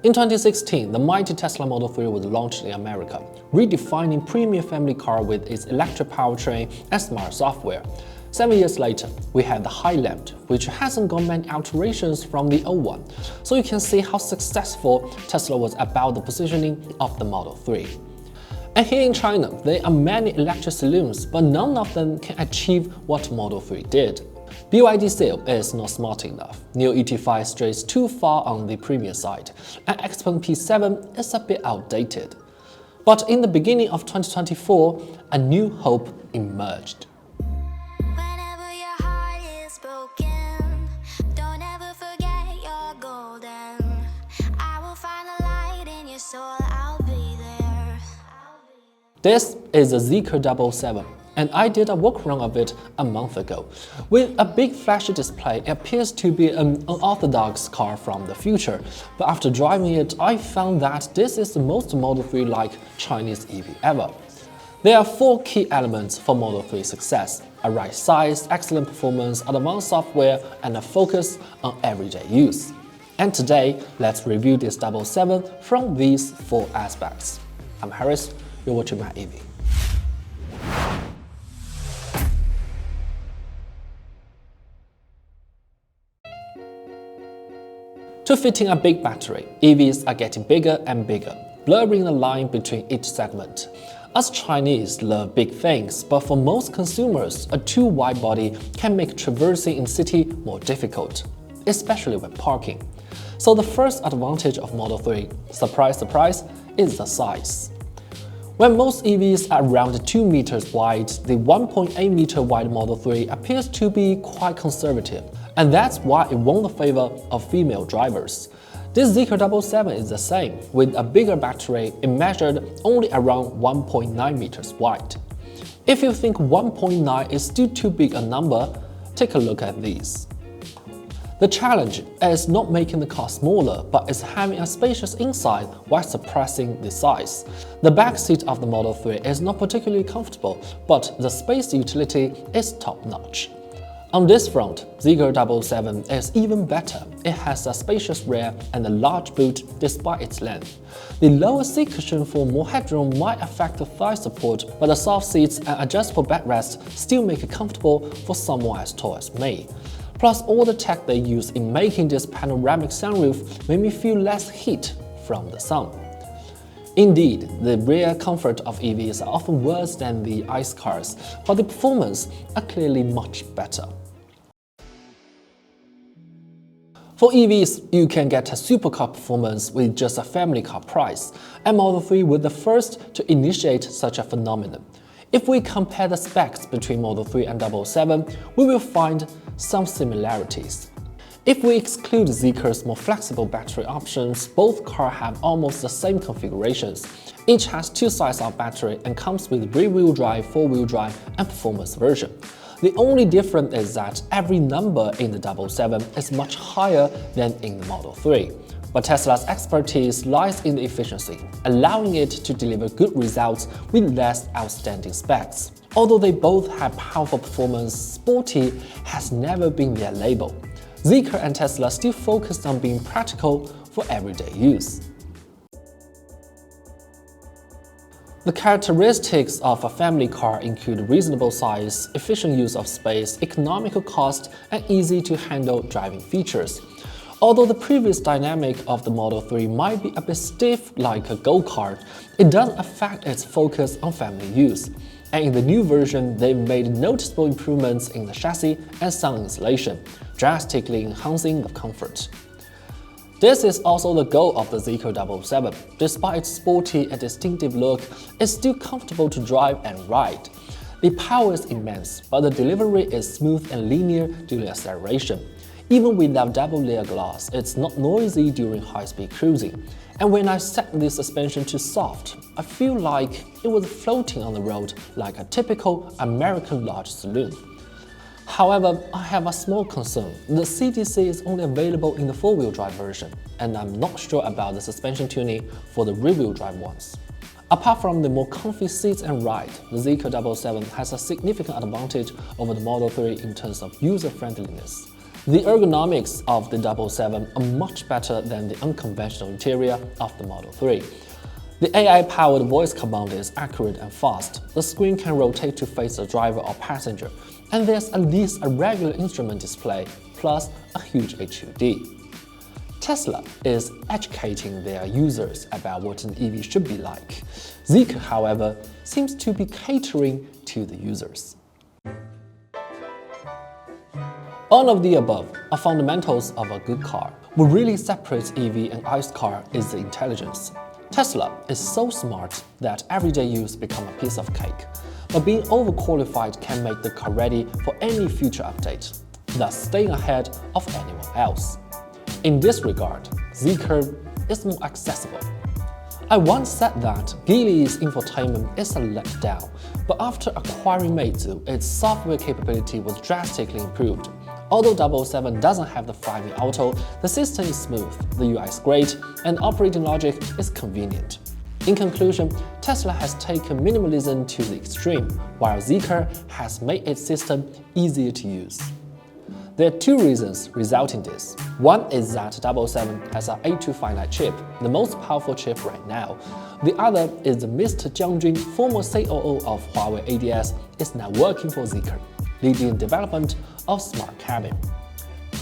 In 2016, the mighty Tesla Model 3 was launched in America, redefining premium family car with its electric powertrain and smart software. 7 years later, we had the Highland, which hasn't got many alterations from the old one, so you can see how successful Tesla was about the positioning of the Model 3. And here in China, there are many electric saloons, but none of them can achieve what Model 3 did. BYD sale is not smart enough. Neo ET5 strays too far on the premium side, and Xpeng P7 is a bit outdated. But in the beginning of 2024, a new hope emerged. Whenever your heart is broken, don't ever forget you're golden. I will find a light in your soul, I'll be there. This is the Zeekr 7, and I did a walkaround of it a month ago. With a big flashy display, it appears to be an unorthodox car from the future, but after driving it, I found that this is the most Model 3-like Chinese EV ever. There are 4 key elements for Model 3 success: a right size, excellent performance, advanced software, and a focus on everyday use. And today, let's review this 7 from these 4 aspects. I'm Harris, you're watching my EV. To fit in a big battery, EVs are getting bigger and bigger, blurring the line between each segment. Us Chinese love big things, but for most consumers, a too wide body can make traversing in city more difficult, especially when parking. So the first advantage of Model 3, surprise surprise, is the size. When most EVs are around 2 meters wide, the 1.8 meter wide Model 3 appears to be quite conservative, and that's why it won the favor of female drivers. This Zeekr 7 is the same, with a bigger battery. It measured only around 1.9 meters wide. If you think 1.9 is still too big a number, take a look at these. The challenge is not making the car smaller, but is having a spacious inside while suppressing the size. The back seat of the Model 3 is not particularly comfortable, but the space utility is top-notch. On this front, Zeekr 7 is even better. It has a spacious rear and a large boot despite its length. The lower seat cushion for more headroom might affect the thigh support, but the soft seats and adjustable backrest still make it comfortable for someone as tall as me. Plus, all the tech they use in making this panoramic sunroof made me feel less heat from the sun. Indeed, the rear comfort of EVs are often worse than the ICE cars, but the performance are clearly much better. For EVs, you can get a supercar performance with just a family car price, and Model 3 was the first to initiate such a phenomenon. If we compare the specs between Model 3 and 7, we will find some similarities. If we exclude Zeekr's more flexible battery options, both cars have almost the same configurations. Each has 2 sizes of battery and comes with rear-wheel drive, 4-wheel drive, and performance version. The only difference is that every number in the 7 is much higher than in the Model 3. But Tesla's expertise lies in the efficiency, allowing it to deliver good results with less outstanding specs. Although they both have powerful performance, sporty has never been their label. Zeekr and Tesla still focused on being practical for everyday use. The characteristics of a family car include reasonable size, efficient use of space, economical cost, and easy-to-handle driving features. Although the previous dynamic of the Model 3 might be a bit stiff like a go-kart, it doesn't affect its focus on family use. And in the new version, they've made noticeable improvements in the chassis and sun insulation, drastically enhancing the comfort. This is also the goal of the Zeekr 7. Despite its sporty and distinctive look, it's still comfortable to drive and ride. The power is immense, but the delivery is smooth and linear during acceleration. Even without double-layer glass, it's not noisy during high-speed cruising. And when I set the suspension to soft, I feel like it was floating on the road like a typical American large saloon. However, I have a small concern. The CDC is only available in the 4-wheel drive version, and I'm not sure about the suspension tuning for the rear-wheel drive ones. Apart from the more comfy seats and ride, the Zeekr 7 has a significant advantage over the Model 3 in terms of user-friendliness. The ergonomics of the 777 are much better than the unconventional interior of the Model 3. The AI-powered voice command is accurate and fast. The screen can rotate to face the driver or passenger, and there's at least a regular instrument display, plus a huge HUD. Tesla is educating their users about what an EV should be like. Zeekr, however, seems to be catering to the users. All of the above are fundamentals of a good car. What really separates EV and ICE car is the intelligence. Tesla is so smart that everyday use becomes a piece of cake, but being overqualified can make the car ready for any future update, thus staying ahead of anyone else. In this regard, Zeekr is more accessible. I once said that Geely's infotainment is a letdown, but after acquiring Meizu, its software capability was drastically improved. Although 777 doesn't have the 5-in auto, the system is smooth, the UI is great, and operating logic is convenient. In conclusion, Tesla has taken minimalism to the extreme, while Zeekr has made its system easier to use. There are two reasons resulting in this. One is that 777 has an A259 chip, the most powerful chip right now. The other is that Mr. Jiang Jun, former COO of Huawei ADS, is now working for Zeekr, leading the development of smart cabin.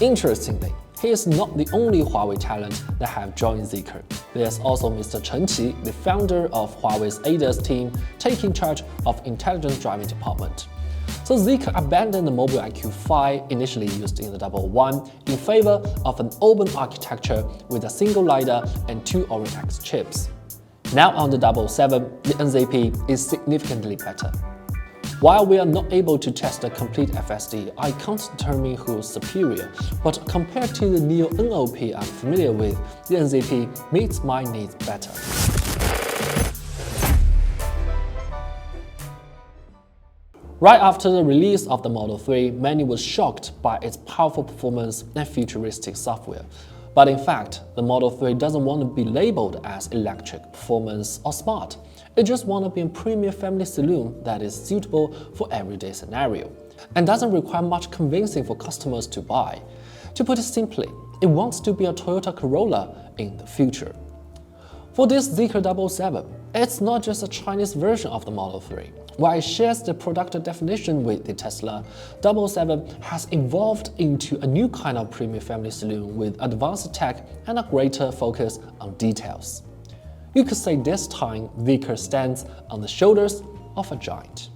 Interestingly, he is not the only Huawei talent that have joined Zeekr. There's also Mr. Chen Qi, the founder of Huawei's ADAS team, taking charge of intelligent driving department. So Zeekr abandoned the Mobile IQ 5 initially used in the 111 in favor of an open architecture with a single LiDAR and 2 Orin-X chips. Now on the 777, the NZP is significantly better. While we are not able to test the complete FSD, I can't determine who's superior, but compared to the Neo NOP I'm familiar with, the NZP meets my needs better. Right after the release of the Model 3, many were shocked by its powerful performance and futuristic software. But in fact, the Model 3 doesn't want to be labeled as electric, performance, or smart. It just wants to be a premium family saloon that is suitable for everyday scenario, and doesn't require much convincing for customers to buy. To put it simply, it wants to be a Toyota Corolla in the future. For this Zeekr 777, it's not just a Chinese version of the Model 3. While it shares the product definition with the Tesla, 777 has evolved into a new kind of premium family saloon with advanced tech and a greater focus on details. You could say this time Zeekr stands on the shoulders of a giant.